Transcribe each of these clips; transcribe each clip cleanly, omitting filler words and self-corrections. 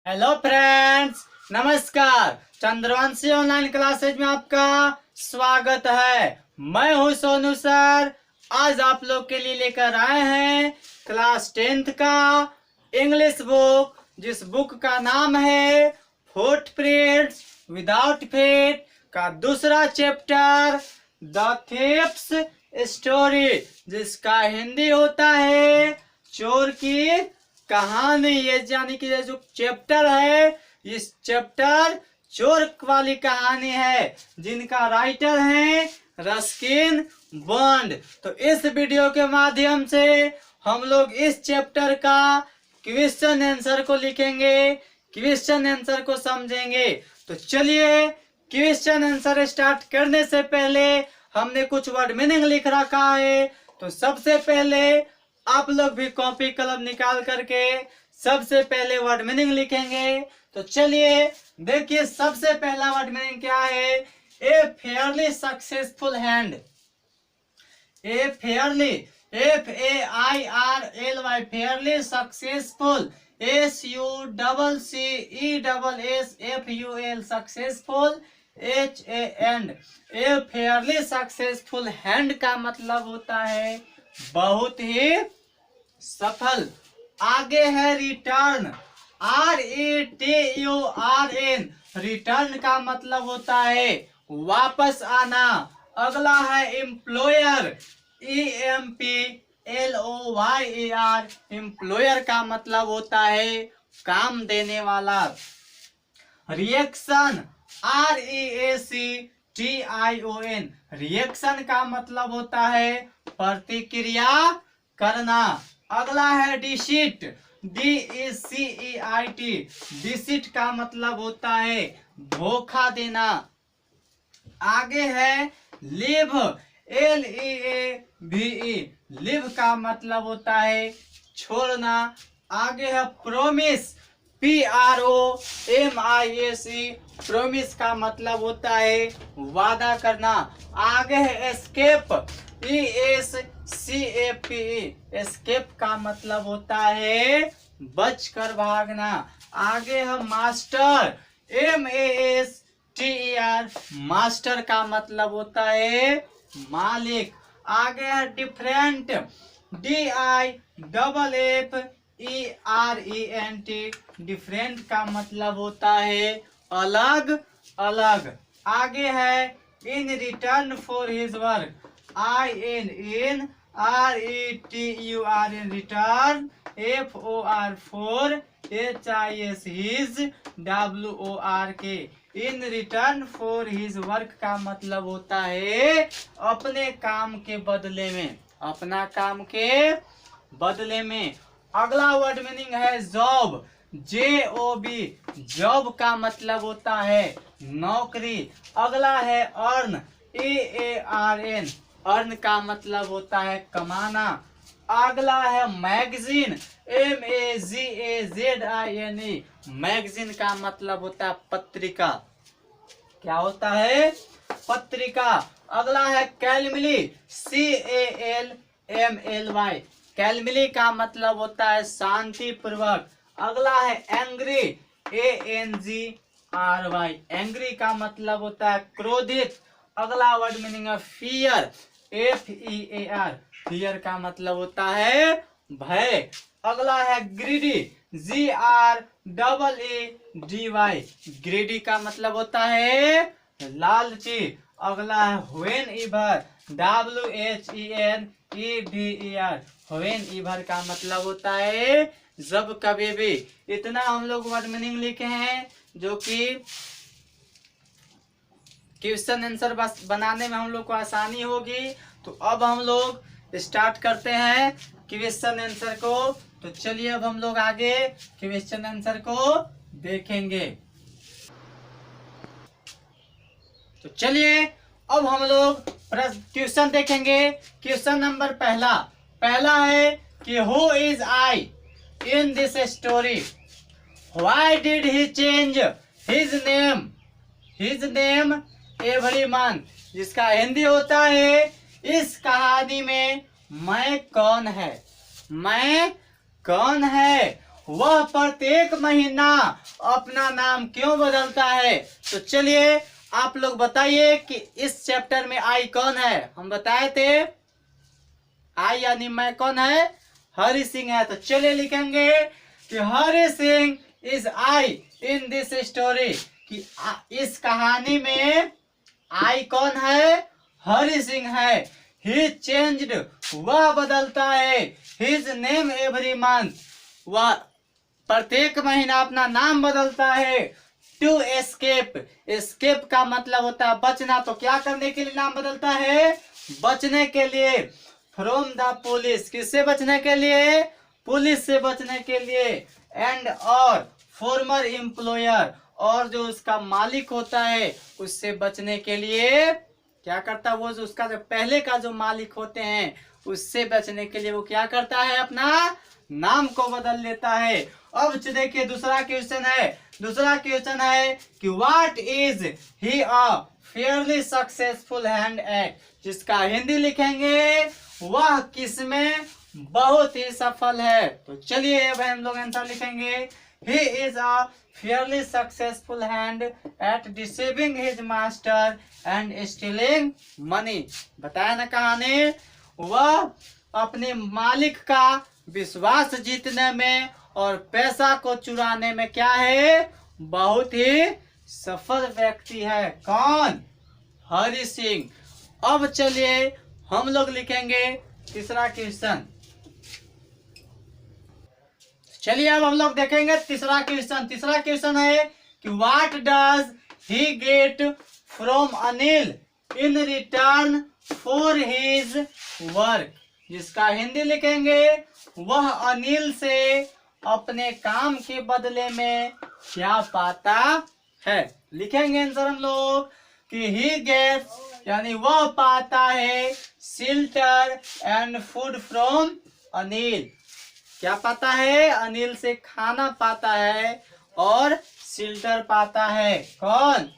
Hello friends, नमस्कार। Chandravanshi online classes में आपका स्वागत है। मैं हूं सोनू सर। आज आप लोग के लिए लेकर आए हैं क्लास 10th का इंग्लिश बुक, जिस बुक का नाम है फुटप्रिंट्स विदाउट फीट का दूसरा चैप्टर द थीफ्स स्टोरी, जिसका हिंदी होता है चोर की कहानी। ये यानी कि ये जो चैप्टर है, इस चैप्टर चोर वाली कहानी है, जिनका राइटर है रस्किन बॉन्ड। तो इस वीडियो के माध्यम से हम लोग इस चैप्टर का क्वेश्चन आंसर को लिखेंगे, क्वेश्चन आंसर को समझेंगे। तो चलिए क्वेश्चन आंसर स्टार्ट करने से पहले हमने कुछ वर्ड मीनिंग लिख रखा है। तो सबसे पहले आप लोग भी कॉपी कलम निकाल करके सबसे पहले वर्ड मीनिंग लिखेंगे। तो चलिए देखिए, सबसे पहला वर्ड मीनिंग क्या है। A fairly successful hand. A fairly, FAIRLY, fairly successful, SUCCESSFUL, successful, HAND। A fairly successful hand का मतलब होता है बहुत ही सफल। आगे है रिटर्न, RETURN, रिटर्न का मतलब होता है वापस आना। अगला है एम्प्लॉयर, EMPLOYER, एम्प्लॉयर का मतलब होता है काम देने वाला। रिएक्शन, REACTION, रिएक्शन का मतलब होता है प्रतिक्रिया करना। अगला है डिसीट, DECEIT, डिसीट का मतलब होता है धोखा देना। आगे है लिव, LEAVE, लिव का मतलब होता है छोड़ना। आगे है प्रोमिस, PROMISE, प्रोमिस का मतलब होता है वादा करना। आगे है एस्केप, ESCAPE, एस्केप का मतलब होता है बचकर भागना। आगे है मास्टर, MASTER, मास्टर का मतलब होता है मालिक। आगे है डिफरेंट, DIFFERENT, डिफरेंट का मतलब होता है अलग अलग। आगे है in return for his work, INRETURN, return, FOR HIS, his, WORK, in return for his work का मतलब होता है अपने काम के बदले में, अपना काम के बदले में। अगला वर्ड मीनिंग है जॉब, JOB, जॉब का मतलब होता है नौकरी। अगला है अर्न, EARN, अर्न का मतलब होता है कमाना। अगला है मैगजीन, MAGAZINE, मैगजीन का मतलब होता है पत्रिका। क्या होता है? पत्रिका। अगला है कैलमिली, CALMLY, कैलमिली का मतलब होता है शांति पूर्वक। अगला है एंग्री, ANGRY, एंग्री का मतलब होता है क्रोधित। अगला वर्ड मीनिंग है फियर, FEAR, फियर का मतलब होता है भय। अगला है ग्रीडी, GREEDY, ग्रीडी का मतलब होता है लालची। अगला है when ever, WHENEVER, when ever का मतलब होता है जब कभी भी। इतना हम लोग वर्ड मीनिंग लिखे हैं, जो कि क्वेश्चन आंसर बस बनाने में हम लोग को आसानी होगी। तो अब हम लोग स्टार्ट करते हैं क्वेश्चन आंसर को। तो चलिए अब हम लोग आगे क्वेश्चन आंसर को देखेंगे। तो चलिए अब हम लोग क्वेश्चन देखेंगे। क्वेश्चन नंबर पहला है कि who is I in this story, why did he change his name, his name everyone, जिसका हिंदी होता है इस कहानी में मैं कौन है, मैं कौन है। वह प्रत्येक महीना अपना नाम क्यों बदलता है? तो चलिए आप लोग बताइए कि इस चैप्टर में आई कौन है। हम बताए थे आई यानी मैं कौन है? हरि सिंह है। तो चलिए लिखेंगे कि Hari Singh is I in this story, कि इस कहानी में आई कौन है? हरि सिंह है। ही चेंज्ड, वह बदलता है। हिज नेम एवरी मंथ, वह प्रत्येक महीना अपना नाम बदलता है। टू एस्केप, एस्केप का मतलब होता है बचना, तो क्या करने के लिए नाम बदलता है? बचने के लिए। फ्रॉम द पुलिस, किससे बचने के लिए? पुलिस से बचने के लिए। एंड और फॉर्मर एम्प्लॉयर, और जो उसका मालिक होता है उससे बचने के लिए क्या करता है? वो जो उसका जो पहले का जो मालिक होते हैं उससे बचने के लिए वो क्या करता है? अपना नाम को बदल लेता है। अब देखिए दूसरा क्वेश्चन है। दूसरा क्वेश्चन है कि what is he a fairly successful hand eight, जिसका हिंदी लिखेंगे वह किसमें बहुत ही सफल है। तो चलिए अब हम लोग आंसर लिखेंगे। He is a fairly successful hand eight deceiving his master and stealing money. बताया ना कहानी, वह अपने मालिक का विश्वास जीतने में और पैसा को चुराने में क्या है? बहुत ही सफल व्यक्ति है। कौन? हरि सिंह। अब चलिए हम लोग लिखेंगे तीसरा क्वेश्चन। चलिए अब हम लोग देखेंगे तीसरा क्वेश्चन। तीसरा क्वेश्चन है कि what does he get from Anil in return for his work, जिसका हिंदी लिखेंगे वह अनिल से अपने काम के बदले में क्या पाता है। लिखेंगे आंसर हम लोग कि ही गेट्स यानी वह पाता है shelter and food from Anil. क्या पाता है? अनिल से खाना पाता है और शेल्टर पाता है। कौन?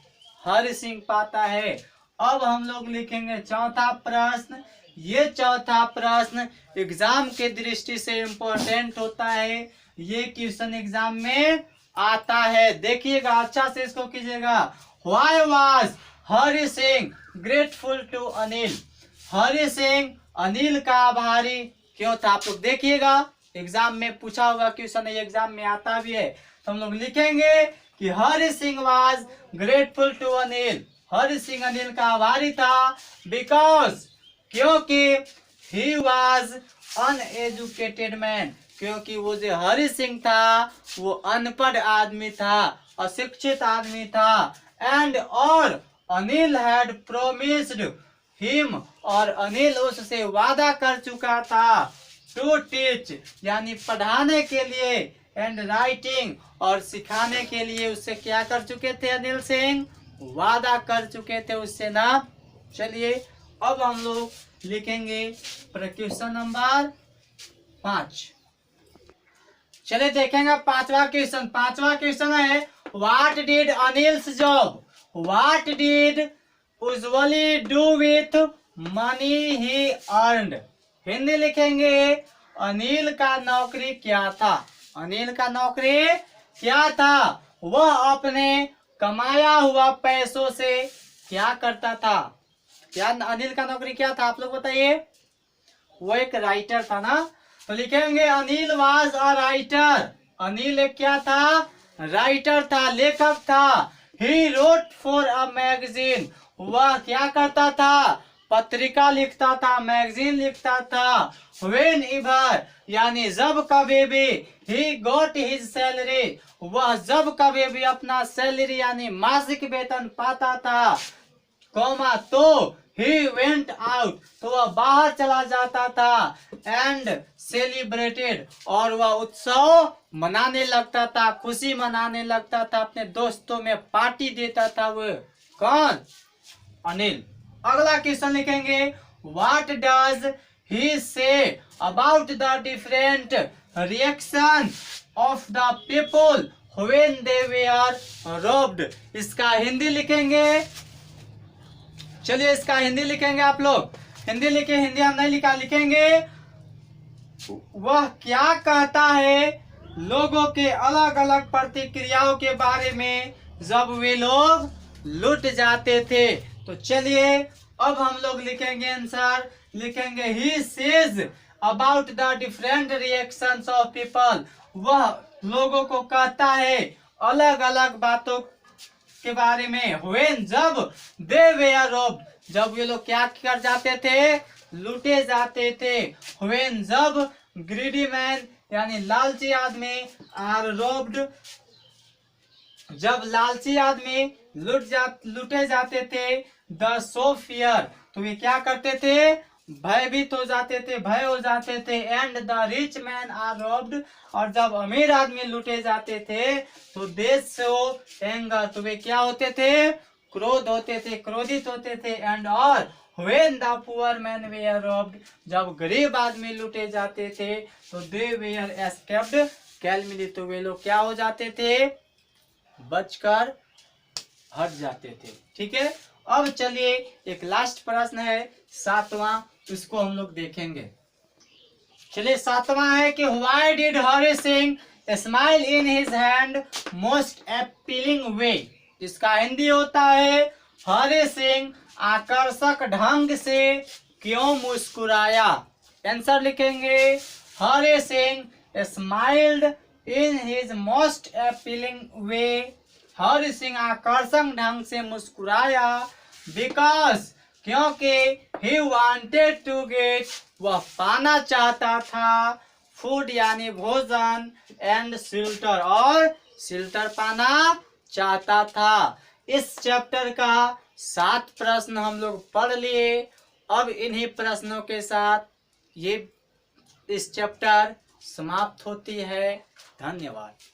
हरि सिंह पाता है। अब हम लोग लिखेंगे चौथा प्रश्न। ये चौथा प्रश्न एग्जाम के दृष्टि से इम्पोर्टेंट होता है। ये क्वेश्चन एग्जाम में आता है, देखिएगा अच्छा से इसको कीजिएगा। Why was Hari Singh grateful to Anil? Hari Singh Anil का आभारी क्यों था? आप लोग देखिएगा एग्जाम में पूछा होगा क्वेश्चन, एग्जाम में आता भी है। तो हम लोग लिखेंगे कि Hari Singh was grateful to Anil, Hari Singh Anil का आभारी था। बिकॉज, क्योंकि ही वाज अनएजुकेटेड मैन, क्योंकि वो जो हरि सिंह था वो अनपढ़ आदमी था, अशिक्षित आदमी था। एंड और अनिल हैड प्रोमिस्ड हिम, और अनिल उससे वादा कर चुका था टू टीच यानी पढ़ाने के लिए, एंड राइटिंग और सिखाने के लिए उससे क्या कर चुके थे? अनिल सिंह वादा कर चुके थे उससे ना। चलिए अब हम लोग लिखेंगे क्वेश्चन नंबर 5। चलिए देखेंगे पांचवा क्वेश्चन। पांचवा क्वेश्चन है what did Anil's job, what did Ujjwali do with money he earned. Hindi लिखेंगे अनिल का नौकरी क्या था? अनिल का नौकरी क्या था? वह अपने कमाया हुआ पैसों से क्या करता था? क्या अनिल का नौकरी क्या था? आप लोग बताइए। वो एक राइटर था ना। तो लिखेंगे Anil was a writer. Anil एक क्या था? राइटर था, लेखक था। He wrote for a magazine, वह क्या करता था? पत्रिका लिखता था, मैगजीन लिखता था। व्हेन एवर यानी जब कभी भी, ही गॉट हिज सैलरी, वह जब कभी भी अपना सैलरी यानी मासिक वेतन पाता था, कौमा तो ही वेंट आउट, तो वह बाहर चला जाता था। एंड सेलिब्रेटेड, और वह उत्सव मनाने लगता था, खुशी मनाने लगता था, अपने दोस्तों में पार्टी देता था। वो कौन? अनिल। अगला क्वेश्चन लिखेंगे what does he say about the different reaction of the people when they were robbed. इसका हिंदी लिखेंगे। चलिए इसका हिंदी लिखेंगे आप लोग। हिंदी लिखे, हिंदी हम नहीं लिखा, लिखेंगे वह क्या कहता है लोगों के अलग अलग प्रतिक्रियाओं के बारे में जब वे लोग लुट जाते थे। तो चलिए अब हम लोग लिखेंगे आंसर, लिखेंगे he says about the different reactions of people. वह लोगों को कहता है अलग अलग बातों के बारे में। व्हेन जब दे वेयर रॉब्ड, जब ये लोग क्या कर जाते थे, लूटे जाते थे। व्हेन जब ग्रीडी मैन यानी लालची आदमी आर रॉब्ड, जब लालची आदमी लूटे जाते थे। द सो फियर, तो ये क्या करते थे, भयभीत हो जाते थे, भय हो जाते थे। And the rich man are robbed, और जब अमीर आदमी लूटे जाते थे तो देश सो एंगर, तो वे क्या होते थे, क्रोध होते थे, क्रोधित होते थे। एंड और when the poor man were robbed, जब गरीब आदमी लूटे जाते थे तो दे वेयर एस्केप्ड कैलमिली, तो वे लोग क्या हो जाते थे, बचकर हट जाते थे। ठीक है, अब चलिए एक लास्ट प्रश्न है 7वां, इसको हम लोग देखेंगे। चलिए 7वां है कि why did Hari Singh smile in his hand most appealing way. इसका हिंदी होता है हरी सिंह आकर्षक ढंग से क्यों मुस्कुराया। आंसर लिखेंगे Hari Singh smiled in his most appealing way. Hari Singh आकर्षक ढंग से मुस्कुराया बिकॉज, क्योंकि ही वांटेड टू गेट, वह पाना चाहता था, फूड यानी भोजन, एंड शिल्टर, और शिल्टर पाना चाहता था। इस चैप्टर का 7 प्रश्न हम लोग पढ़ लिए। अब इन्हीं प्रश्नों के साथ ये इस चैप्टर समाप्त होती है। धन्यवाद।